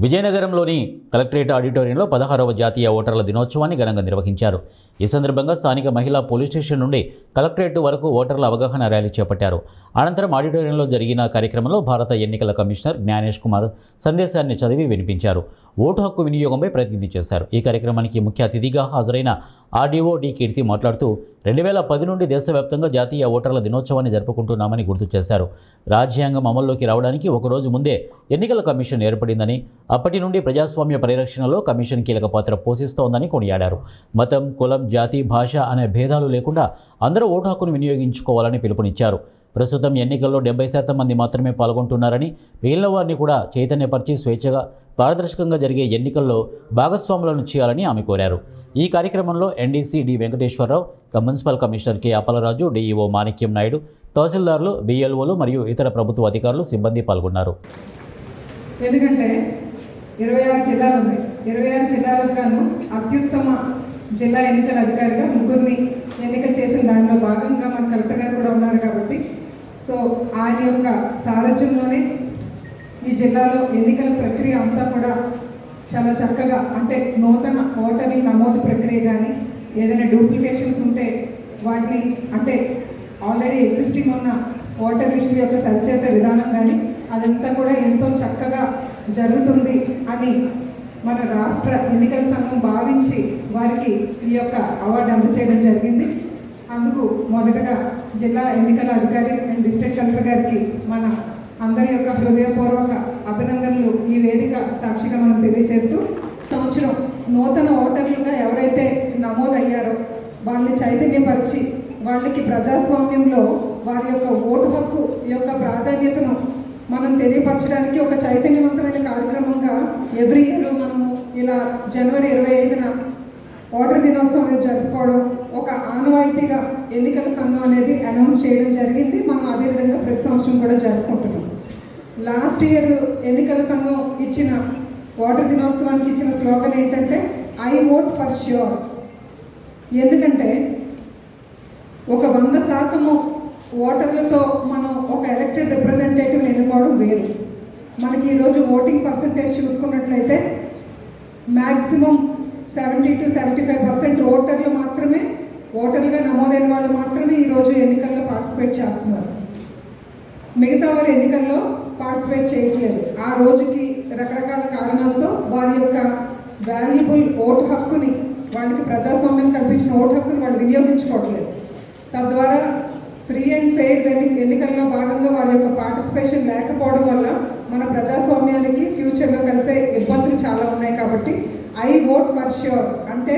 విజయనగరంలోని collectorate ఆడిటోరియంలో 16వ జాతీయ ఓటర్ల దినోత్సవాన్ని ఘనంగా నిర్వహించారు. ఈ సందర్భంగా స్థానిక మహిళా పోలీస్ స్టేషన్ నుండి కలెక్టరేట్ వరకు ఓటర్ల అవగాహన ర్యాలీ చేపట్టారు. అనంతరం ఆడిటోరియంలో జరిగిన కార్యక్రమంలో భారత ఎన్నికల కమిషనర్ జ్ఞానేష్ కుమార్ సందేశాన్ని చదివి వినిపించారు. ఓటు హక్కు వినియోగంపై ప్రతినిధి చేశారు. ఈ కార్యక్రమానికి ముఖ్య అతిథిగా హాజరైన ఆర్డీఓ డి కీర్తి మాట్లాడుతూ 2010 నుండి దేశవ్యాప్తంగా జాతీయ ఓటర్ల దినోత్సవాన్ని జరుపుకుంటున్నామని గుర్తు చేశారు. రాజ్యాంగం అమల్లోకి రావడానికి ఒకరోజు ముందే ఎన్నికల కమిషన్ ఏర్పడిందని, అప్పటి నుండి ప్రజాస్వామ్య పరిరక్షణలో కమిషన్ కీలక పాత్ర పోషిస్తోందని కొనియాడారు. మతం, కులం, జాతి, భాష అనే భేదాలు లేకుండా అందరూ ఓటు హక్కును వినియోగించుకోవాలని పిలుపునిచ్చారు. ప్రస్తుతం ఎన్నికల్లో 70% మంది మాత్రమే పాల్గొంటున్నారని, మిగిలిన వారిని కూడా చైతన్యపరిచి స్వేచ్ఛగా, పారదర్శకంగా జరిగే ఎన్నికల్లో భాగస్వాములను చేయాలని ఆమె కోరారు. ఈ కార్యక్రమంలో NDC D Venkateswararao, municipal commissioner K Appalaraju, DEO Manikyam Naidu, తహసీల్దార్లు, బిఎల్ఓలు మరియు ఇతర ప్రభుత్వ అధికారులు, సిబ్బంది పాల్గొన్నారు. ఎందుకంటే 26 జిల్లాలు ఉన్నాయి. 26 జిల్లాలకు గాను అత్యుత్తమ జిల్లా ఎన్నికల అధికారిగా ముగ్గురిని ఎన్నిక చేసిన దానిలో భాగంగా మన కలెక్టర్ గారు కూడా ఉన్నారు కాబట్టి, సో ఆయన యొక్క సారథ్యంలోనే ఈ జిల్లాలో ఎన్నికల ప్రక్రియ అంతా కూడా చాలా చక్కగా, అంటే నూతన ఓటర్ల నమోదు ప్రక్రియ కానీ ఏదైనా డూప్లికేషన్స్ ఉంటే వాటిని, అంటే ఆల్రెడీ ఎగ్జిస్టింగ్ ఉన్న ఓటర్ లిస్టుల యొక్క సెర్చ్ చేసే విధానం కానీ అదంతా కూడా ఎంతో చక్కగా జరుగుతుంది అని మన రాష్ట్ర ఎన్నికల సంఘం భావించి వారికి ఈ యొక్క అవార్డు అందజేయడం జరిగింది. అందుకు మొదటగా జిల్లా ఎన్నికల అధికారి అండ్ డిస్ట్రిక్ట్ కలెక్టర్ గారికి మన అందరి యొక్క హృదయపూర్వక అభినందనలు ఈ వేదిక సాక్షిగా మనం తెలియజేస్తూ, సంవత్సరం నూతన ఓటర్లుగా ఎవరైతే నమోదయ్యారో వాళ్ళని చైతన్యపరిచి వాళ్ళకి ప్రజాస్వామ్యంలో వారి యొక్క ఓటు హక్కు యొక్క ప్రాధాన్యతను మనం తెలియపరచడానికి ఒక చైతన్యవంతమైన కార్యక్రమంగా ఎవ్రీ ఇయర్ మనము ఇలా జనవరి 25న ఓటర్ దినోత్సవం అనేది జరుపుకోవడం ఒక ఆనవాయితీగా ఎన్నికల సంఘం అనేది అనౌన్స్ చేయడం జరిగింది. మనం అదేవిధంగా ప్రతి సంవత్సరం కూడా జరుపుకుంటున్నాం. లాస్ట్ ఇయర్ ఎన్నికల సంఘం ఇచ్చిన ఓటర్ దినోత్సవానికి ఇచ్చిన స్లోగన్ ఏంటంటే ఐ ఓట్ ఫర్ ష్యూర్. ఎందుకంటే ఒక 100% ఓటర్లతో మనం ఒక ఎలక్టెడ్ రిప్రజెంటేటివ్ని ఎన్నుకోవడం వేరు. మనకి ఈరోజు ఓటింగ్ పర్సంటేజ్ చూసుకున్నట్లయితే మ్యాక్సిమం 70 to 75% ఓటర్లు మాత్రమే, ఓటర్లుగా నమోదైన వాళ్ళు మాత్రమే ఈరోజు ఎన్నికల్లో పార్టిసిపేట్ చేస్తున్నారు. మిగతా వారు ఎన్నికల్లో పార్టిసిపేట్ చేయట్లేదు. ఆ రోజుకి రకరకాల కారణాలతో వారి యొక్క వాల్యుబుల్ ఓటు హక్కుని, వాళ్ళకి ప్రజాస్వామ్యం కల్పించిన ఓటు హక్కుని వాళ్ళు వినియోగించుకోవట్లేదు. తద్వారా ఫ్రీ అండ్ ఫెయిర్ ఎన్నికల్లో భాగంగా వారి యొక్క పార్టిసిపేషన్ లేకపోవడం వల్ల మన ప్రజాస్వామ్యానికి ఫ్యూచర్లో కలిసే ఇబ్బందులు చాలా ఉన్నాయి. కాబట్టి ఐ ఓట్ ఫర్ ష్యూర్ అంటే